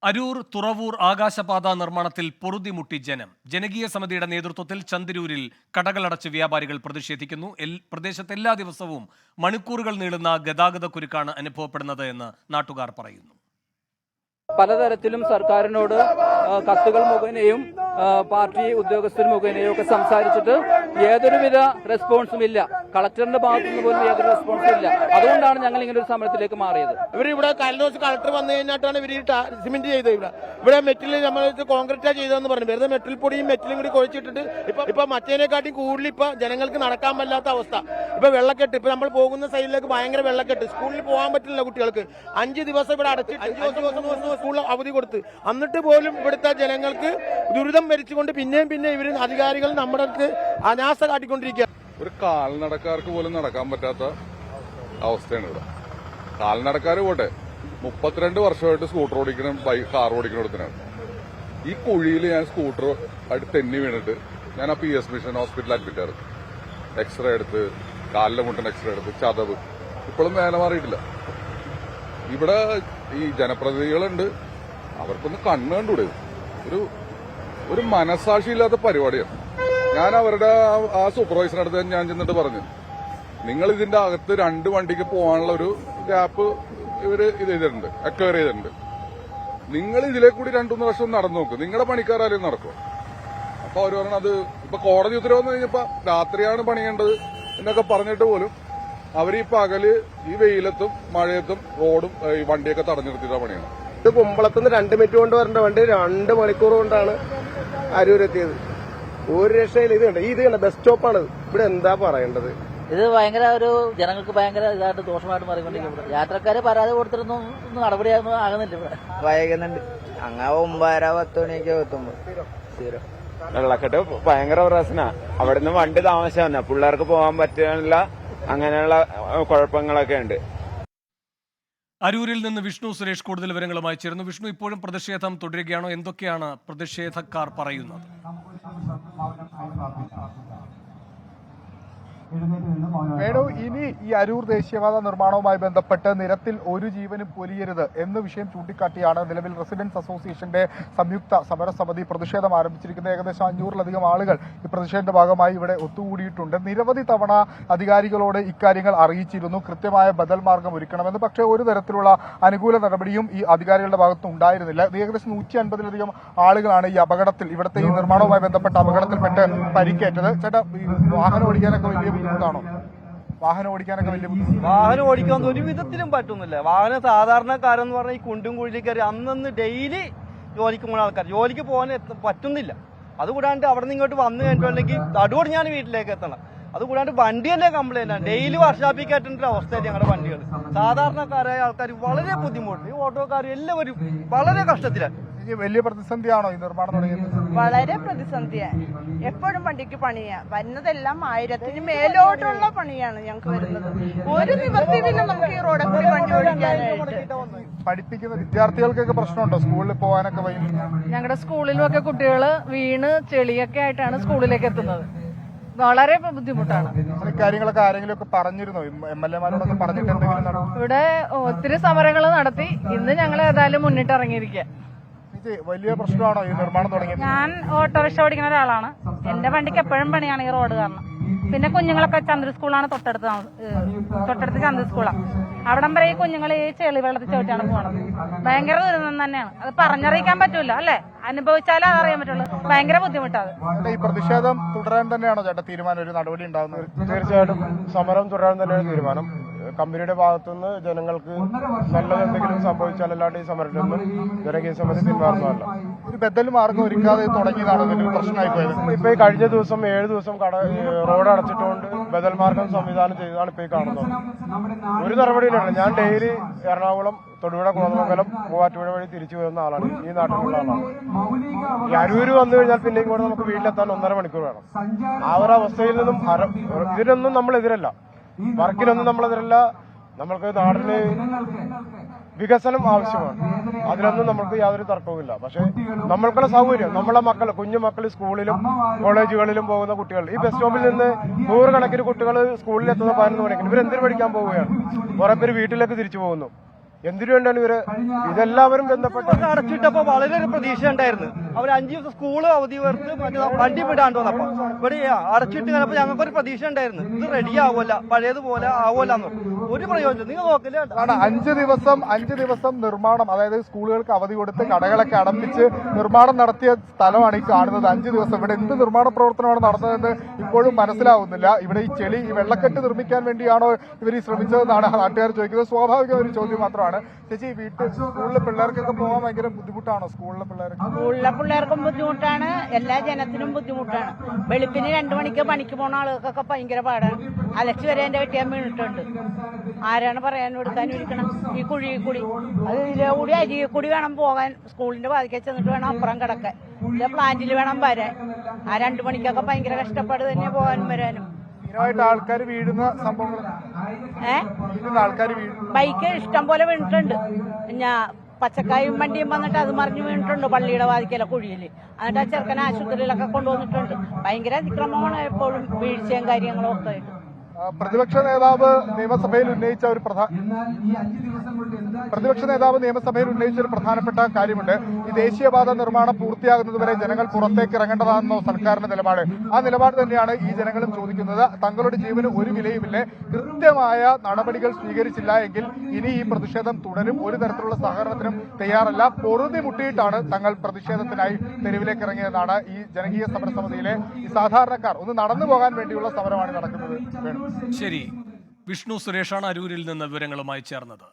അരൂർ തുറവൂർ ആകാശപാത നിർമ്മാണത്തിൽ പൊറുതിമുട്ടി ജനം. ജനകീയ സമിതിയുടെ നേതൃത്വത്തിൽ ചന്ദരൂരിൽ കടകളടച്ച് വ്യാപാരികൾ പ്രതിഷേധിക്കുന്നു. പ്രദേശത്ത് എല്ലാ ദിവസവും മണിക്കൂറുകൾ നീളുന്ന ഗതാഗതക്കുരുക്കാണ് അനുഭവപ്പെടുന്നത് എന്ന് നാട്ടുകാർ പറയുന്നു. പലതരത്തിലും സർക്കാരിനോട് കത്തുകൾ മുഖേനയും പാർട്ടി ഉദ്യോഗസ്ഥർ മുഖേനയും ഒക്കെ സംസാരിച്ചിട്ട് യാതൊരുവിധ റെസ്പോൺസും ഇല്ല. കളക്ടറിന്റെ ഭാഗത്തുനിന്ന് പോലും യാതൊരു റെസ്പോൺസും ഇല്ല. അതുകൊണ്ടാണ് ഞങ്ങൾ ഇങ്ങനെ ഒരു സമരത്തിലേക്ക് മാറിയത്. ഇവിടെ കഴിഞ്ഞ കളക്ടർ വന്നു കഴിഞ്ഞിട്ടാണ് ഇവർ സിമെന്റ് ചെയ്തത്. ഇവിടെ മെറ്റിൽ നമ്മൾ കോൺക്രീറ്റാ ചെയ്തതെന്ന് പറഞ്ഞു. വെറുതെ മെറ്റിൽ പൊടിയും മെറ്റിലും കൂടി കുഴച്ചിട്ടിട്ട് ഇപ്പൊ മറ്റേനെക്കാട്ടി കൂടുതൽ ഇപ്പൊ ജനങ്ങൾക്ക് നടക്കാൻ പറ്റാത്ത അവസ്ഥ. ഇപ്പൊ വെള്ളക്കെട്ട്, ഇപ്പൊ നമ്മൾ പോകുന്ന സൈഡിലേക്ക് ഭയങ്കര വെള്ളക്കെട്ട്. സ്കൂളിൽ പോകാൻ പറ്റില്ല കുട്ടികൾക്ക്. 5 ദിവസം ഇവിടെ അടച്ചിട്ട് 5 ദിവസം സ്കൂളിൽ അവധി കൊടുത്ത്, എന്നിട്ട് പോലും ഇവിടുത്തെ ജനങ്ങൾക്ക് ദുരിതം ഭരിച്ചുകൊണ്ട് പിന്നെയും ഇവർ അധികാരികൾ നമ്മുടെ അടുത്ത് അനാസ്ഥ കാട്ടിക്കൊണ്ടിരിക്കുക. ഒരു കാൽനടക്കാർക്ക് പോലും നടക്കാൻ പറ്റാത്ത അവസ്ഥയാണ് ഇവിടെ. കാൽനടക്കാര് പോട്ടെ, 32 വർഷമായിട്ട് സ്കൂട്ടർ ഓടിക്കണം, കാർ ഓടിക്കണം എടുത്തിനാണ്. ഈ കുഴിയിൽ ഞാൻ സ്കൂട്ടർ ആയിട്ട് തെന്നി വീണിട്ട് ഞാൻ ആ PS മിഷൻ ഹോസ്പിറ്റലിൽ അഡ്മിറ്റ് ആയിരുന്നു. എക്സ്റേ എടുത്ത്, കാലിലെ മുട്ടൻ എക്സ്റേ എടുത്ത്, ചതവ് ഇപ്പോഴും വേല മാറിയിട്ടില്ല. ഇവിടെ ഈ ജനപ്രതിനിധികളുണ്ട്, അവർക്കൊന്ന് കണ്ണ് കണ്ടുകൂടെ? ഒരു മനസാക്ഷിയില്ലാത്ത പരിപാടിയാണ്. ഞാൻ അവരുടെ ആ സൂപ്പർവൈസറിന്റെ അടുത്ത് ഞാൻ ചെന്നിട്ട് പറഞ്ഞു, നിങ്ങൾ ഇതിന്റെ അകത്ത് 2 വണ്ടിക്ക് പോകാനുള്ള ഒരു ഗ്യാപ്പ് ഇവര് ഇത് ചെയ്തിട്ടുണ്ട്, അക്വയർ ചെയ്തിട്ടുണ്ട്. നിങ്ങൾ ഇതിലെ കൂടി 2-3 വർഷം നടന്നു നോക്ക്, നിങ്ങളുടെ പണിക്കാരും നടക്കും. അപ്പൊ അവർ പറഞ്ഞു അത് ഇപ്പൊ കോടതി ഉത്തരവെന്ന് കഴിഞ്ഞപ്പോ രാത്രിയാണ് പണിയേണ്ടത് എന്നൊക്കെ പറഞ്ഞിട്ട് പോലും അവർ ഈ പകല് ഈ വെയിലത്തും മഴയത്തും റോഡും ഈ വണ്ടിയൊക്കെ തടഞ്ഞു നിർത്തിയിട്ടാണ് പണിയാണ്. ഇത് കുമ്പളത്തുനിന്ന് 2 മിനിറ്റ് കൊണ്ട് വരേണ്ട വണ്ടി 2 മണിക്കൂർ കൊണ്ടാണ് അരൂരെത്തിയത്. ഒരു രക്ഷയില്ല. ഇത് കണ്ട ബസ് സ്റ്റോപ്പാണ്. ഇവിടെ എന്താ പറയേണ്ടത്? ഇത് ഭയങ്കര ഒരു ജനങ്ങൾക്ക് ഭയങ്കര ഇതായിട്ട് ദോഷമായിട്ട് മാറിക്കൊണ്ടിരിക്കുന്നത്. യാത്രക്കാര് പരാതി കൊടുത്തിരുന്നു, നടപടിയൊന്നും ആകുന്നില്ല. ഇവിടെ വൈകുന്നുണ്ട്. അങ്ങ് 9:30-10 മണിയൊക്കെ എത്തുമ്പോ വെള്ളക്കെട്ട് ഭയങ്കര പ്രശ്ന. അവിടുന്ന് വണ്ടി താമസം, പിള്ളേർക്ക് പോകാൻ പറ്റാനുള്ള അങ്ങനെയുള്ള കുഴപ്പങ്ങളൊക്കെ ഉണ്ട്. അരൂരിൽ നിന്ന് വിഷ്ണു സുരേഷ് കൂടുതൽ വിവരങ്ങളുമായി ചേരുന്നു. വിഷ്ണു, ഇപ്പോഴും പ്രതിഷേധം തുടരുകയാണോ? എന്തൊക്കെയാണ് പ്രതിഷേധക്കാർ പറയുന്നത്? വേണു, ഇനി ഈ അരൂർ ദേശീയപാത നിർമ്മാണവുമായി ബന്ധപ്പെട്ട് നിരത്തിൽ ഒരു ജീവനും പൊലിയരുത് എന്ന വിഷയം ചൂണ്ടിക്കാട്ടിയാണ് നിലവിൽ റെസിഡൻസ് അസോസിയേഷന്റെ സംയുക്ത സമരസമിതി പ്രതിഷേധം ആരംഭിച്ചിരിക്കുന്നത്. ഏകദേശം 500-ലധികം ആളുകൾ ഈ പ്രതിഷേധത്തിന്റെ ഭാഗമായി ഇവിടെ ഒത്തുകൂടിയിട്ടുണ്ട്. നിരവധി തവണ അധികാരികളോട് ഇക്കാര്യങ്ങൾ അറിയിച്ചിരുന്നു, കൃത്യമായ ബദൽ മാർഗം ഒരുക്കണമെന്ന്. പക്ഷേ ഒരു തരത്തിലുള്ള അനുകൂല നടപടിയും ഈ അധികാരികളുടെ ഭാഗത്ത് ഉണ്ടായിരുന്നില്ല. ഏകദേശം 150-ലധികം ആളുകളാണ് ഈ അപകടത്തിൽ, ഇവിടുത്തെ ഈ നിർമ്മാണവുമായി ബന്ധപ്പെട്ട അപകടത്തിൽപ്പെട്ട് പരിക്കേറ്റത്. ചേട്ടാ, വാഹനം ഓടിക്കാനൊക്കെ വലിയ ബുദ്ധിമുട്ടാണോ? വാഹനം ഓടിക്കാനൊക്കെ വലിയ വാഹനം ഓടിക്കാൻ ഒരു വിധത്തിലും പറ്റുന്നില്ല. വാഹനം സാധാരണക്കാരെന്ന് പറഞ്ഞാൽ ഈ കുണ്ടും കുഴിയിലേക്ക് കയറി അന്നന്ന് ഡെയിലി ജോലിക്ക് പോകുന്ന ആൾക്കാർ ജോലിക്ക് പോകാൻ പറ്റുന്നില്ല. അതുകൂടാണ്ട് അവിടെ നിന്ന് ഇങ്ങോട്ട് വന്നു കഴിഞ്ഞിട്ടുണ്ടെങ്കിൽ അതുകൊണ്ട് ഞാൻ വീട്ടിലേക്ക് എത്തണം. അതുകൂടാണ്ട് വണ്ടി തന്നെ കംപ്ലൈന്റ് ആണ്. ഡെയിലി വർക്ക്ഷോപ്പിൽ കയറ്റേണ്ട ഒരു അവസ്ഥയാണ് ഞങ്ങളുടെ വണ്ടികൾ. സാധാരണക്കാരായ ആൾക്കാർ വളരെ ബുദ്ധിമുട്ട്, ഈ ഓട്ടോക്കാർ എല്ലാവരും വളരെ കഷ്ടത്തിലാണ്. വലിയ പ്രതിസന്ധിയാണോ ഈ നിർമ്മാണം തുടങ്ങിയത്? വളരെ പ്രതിസന്ധിയാണ്. എപ്പോഴും വണ്ടിക്ക് പണിയാ വരുന്നതെല്ലാം 1000-ന് മേലോട്ടുള്ള പണിയാണ് ഞങ്ങൾക്ക് വരുന്നത്. ഒരു നിവൃത്തിയിലും നമുക്ക് ഈ റോഡിൽ കൂടി വണ്ടി ഓടിക്കാനായിട്ട്. പഠിപ്പിക്കുന്ന വിദ്യാർത്ഥികൾക്കൊക്കെ പ്രശ്നമുണ്ടോ സ്കൂളിൽ പോകാനൊക്കെ? ഞങ്ങളുടെ സ്കൂളിലുമൊക്കെ കുട്ടികൾ വീണ് ചെളിയൊക്കെ ആയിട്ടാണ് സ്കൂളിലേക്ക് എത്തുന്നത്. വളരെ ബുദ്ധിമുട്ടാണ്. കാര്യങ്ങളൊക്കെ ആരെങ്കിലും ഒക്കെ പറഞ്ഞിരുന്നോ? MLA-മാരോടൊക്കെ പറഞ്ഞിട്ട് എന്തെങ്കിലും? ഇവിടെ ഒത്തിരി സമരങ്ങൾ നടത്തി. ഇന്ന് ഞങ്ങൾ ഏതായാലും മുന്നിട്ടിറങ്ങിയിരിക്കുക. വലിയ പ്രശ്നമാണോ ഈ നിർമ്മാണം തുടങ്ങിയത്? ഞാൻ ഓട്ടോറിക്ഷ ഓടിക്കുന്ന ഒരാളാണ്. എന്റെ വണ്ടിക്ക് എപ്പോഴും പണിയാണ് ഈ റോഡ് കാരണം. പിന്നെ കുഞ്ഞുങ്ങളൊക്കെ ചന്ദ്ര സ്കൂളാണ് തൊട്ടടുത്ത് ചന്ദ്ര സ്കൂളാണ്. അവിടം വരെ ഈ കുഞ്ഞുങ്ങൾ ഈ ചെളി വെള്ളത്തിൽ ചോദിച്ചാണ് പോകണത്. ഭയങ്കര ദുരിതം തന്നെയാണ്. അത് പറഞ്ഞറിയിക്കാൻ പറ്റൂല, അല്ലെ? അനുഭവിച്ചാലേ അതറിയാൻ പറ്റുള്ളൂ. ഭയങ്കര ബുദ്ധിമുട്ടാണ്. ഈ പ്രതിഷേധം തുടരാൻ തന്നെയാണോ ചേട്ടാ തീരുമാനം? ഒരു നടപടി ഉണ്ടാവുന്നത്? തീർച്ചയായിട്ടും സമരം തുടരാൻ തന്നെയാണ് തീരുമാനം. കമ്പനിയുടെ ഭാഗത്തുനിന്ന് ജനങ്ങൾക്ക് നല്ലത് എന്തെങ്കിലും സംഭവിച്ചാൽ അല്ലാണ്ട് ഈ സമരത്തിൽ നിന്ന് ജനകീയ സമിതി പിന്മാറുന്നതല്ല. ഒരു ബദൽ മാർഗം ഒരുക്കാതെ തുടങ്ങിയതാണ് പ്രശ്നമായി പോയത്. ഇപ്പൊ ഈ കഴിഞ്ഞ ദിവസം 7 ദിവസം റോഡ് അടച്ചിട്ടുകൊണ്ട് ബദൽ മാർഗം സംവിധാനം ചെയ്തതാണ് ഇപ്പൊ ഈ കാണുന്നത്. ഒരു നടപടിയിലാണ്. ഞാൻ ഡെയിലി എറണാകുളം, തൊടുപുഴ, കോതമംഗലം, മൂവാറ്റുപുഴ വഴി തിരിച്ചു വരുന്ന ആളാണ്. ഈ നാട്ടിലുള്ള ആളാണ്. ഈ അരൂര് വന്നു കഴിഞ്ഞാൽ പിന്നെ ഇങ്ങോട്ട് നമുക്ക് വീട്ടിലെത്താൻ 1.5 മണിക്കൂർ വേണം. ആ ഒരു അവസ്ഥയിൽ നിന്നും ഇതിനൊന്നും നമ്മളെതിരല്ല, വർക്കിനൊന്നും നമ്മളെതിരല്ല. നമ്മൾക്ക് നാടിന് വികസനം ആവശ്യമാണ്. അതിലൊന്നും നമുക്ക് യാതൊരു തർക്കവുമില്ല. പക്ഷെ നമ്മൾക്കുള്ള സൗകര്യം, നമ്മളെ മക്കൾ, കുഞ്ഞുമക്കൾ സ്കൂളിലും കോളേജുകളിലും പോകുന്ന കുട്ടികൾ, ഈ ബസ് സ്റ്റോപ്പിൽ നിന്ന് 100 കണക്കിന് കുട്ടികൾ സ്കൂളിൽ എത്തുന്ന 11 മണിക്ക് ഇവരെന്തിനു പഠിക്കാൻ പോവുകയാണ്? കുറെ പേര് വീട്ടിലേക്ക് തിരിച്ചു പോകുന്നു. എന്തിനു വേണ്ടിയാണ് ഇവര് ഇതെല്ലാവരും ബന്ധപ്പെട്ട് അടച്ചിട്ടപ്പോ വളരെ ഒരു പ്രതീക്ഷ ഉണ്ടായിരുന്നു. അവർ 5 ദിവസം സ്കൂള് അവധി വേർത്ത് മറ്റേ വണ്ടി വിടാണ്ട് വന്നപ്പോ ഇവിടെ അടച്ചിട്ട് കഴിഞ്ഞപ്പോ ഞങ്ങൾക്കൊരു പ്രതീക്ഷ ഉണ്ടായിരുന്നു, ഇത് റെഡി ആവുമല്ല, പഴയതുപോലെ ആവുമല്ലെന്ന്. ഒരു പ്രയോജനം നിങ്ങൾ നോക്കില്ല. 5 ദിവസം നിർമ്മാണം, അതായത് സ്കൂളുകൾക്ക് അവധി കൊടുത്ത് കടകളൊക്കെ അടപ്പിച്ച് നിർമ്മാണം നടത്തിയ സ്ഥലമാണ് ഈ കാണുന്നത്. 5 ദിവസം ഇവിടെ എന്ത് നിർമ്മാണ പ്രവർത്തനമാണ് നടന്നതെന്ന് ഇപ്പോഴും മനസ്സിലാവുന്നില്ല. ഇവിടെ ഈ ചെളി, ഈ വെള്ളക്കെട്ട് നിർമ്മിക്കാൻ വേണ്ടിയാണോ ഇവർ ഈ ശ്രമിച്ചതെന്നാണ് നാട്ടുകാർ ചോദിക്കുന്നത്. സ്വാഭാവിക ഒരു ചോദ്യം മാത്രമാണ്. ചേച്ചി, സ്കൂളിലെ പിള്ളേർക്കൊക്കെ പോകാൻ ഭയങ്കര ബുദ്ധിമുട്ടാണോ? സ്കൂളിലെ പിള്ളേർക്കും ബുദ്ധിമുട്ടാണ്, എല്ലാ ജനത്തിനും ബുദ്ധിമുട്ടാണ്. വെളുപ്പിന് 2 മണിക്ക് പണിക്ക് പോകുന്ന ആളുകൾക്കൊക്കെ ഭയങ്കര പാടാണ്. അലച്ചു വരെ എന്റെ കെട്ടിയാൻ വീണിട്ടുണ്ട്. ആരാണ് പറയാനും എടുക്കാനും ഇരിക്കണം? ഈ കുഴിയിൽ കൂടി, അത് ഇതിലെ കൂടി അരിയിൽ കൂടി വേണം പോകാൻ. സ്കൂളിന്റെ വാതിക്കൽ ചെന്നിട്ട് വേണം അപ്പുറം കിടക്കാൻ. ഇതിലെ പ്ലാന്റിൽ വേണം വരാൻ. ആ 2 മണിക്കൊക്കെ ഭയങ്കര കഷ്ടപ്പാട് തന്നെ പോകാനും വരാനും. ആൾക്കാർ വീഴുന്ന സംഭവങ്ങൾ, ബൈക്ക് ഇഷ്ടം പോലെ വീണിട്ടുണ്ട്. പച്ചക്കായും വണ്ടിയും വന്നിട്ട് അത് മറിഞ്ഞു വീണിട്ടുണ്ട് പള്ളിയുടെ വാതിക്കല കുഴിയിൽ. എന്നിട്ട് ആ ചെറുക്കനെ ആശുപത്രിയിലൊക്കെ കൊണ്ടുവന്നിട്ടുണ്ട്. ഭയങ്കര അതിക്രമമാണ് എപ്പോഴും, വീഴ്ചയും കാര്യങ്ങളും ഒക്കെ ആയിട്ട്. പ്രതിപക്ഷ നേതാവ് നിയമസഭയിൽ ഉന്നയിച്ച ഒരു പ്രധാനപ്പെട്ട കാര്യമുണ്ട്. ഈ ദേശീയപാത നിർമ്മാണം പൂർത്തിയാകുന്നതുവരെ ജനങ്ങൾ പുറത്തേക്ക് ഇറങ്ങേണ്ടതാണെന്നോ സർക്കാരിന്റെ നിലപാട്. ആ നിലപാട് തന്നെയാണ് ഈ ജനങ്ങളും ചോദിക്കുന്നത്. തങ്ങളുടെ ജീവന് ഒരു വിലയുമില്ലേ, കൃത്യമായ നടപടികൾ സ്വീകരിച്ചില്ല എങ്കിൽ ഇനി ഈ പ്രതിഷേധം തുടരും. ഒരു തരത്തിലുള്ള സഹകരണത്തിനും തയ്യാറല്ല. പൊറുതി മുട്ടിയിട്ടാണ് തങ്ങൾ പ്രതിഷേധത്തിനായി തെരുവിലേക്ക് ഇറങ്ങിയതെന്നാണ് ഈ ജനകീയ സമരസമിതിയിലെ ഈ സാധാരണക്കാർ ഒന്ന് നടന്നു പോകാൻ വേണ്ടിയുള്ള സമരമാണ് നടക്കുന്നത്. ശരി, വിഷ്ണു സുരേഷാണ് അരൂരിൽ നിന്ന് വിവരങ്ങളുമായി ചേർന്നത്.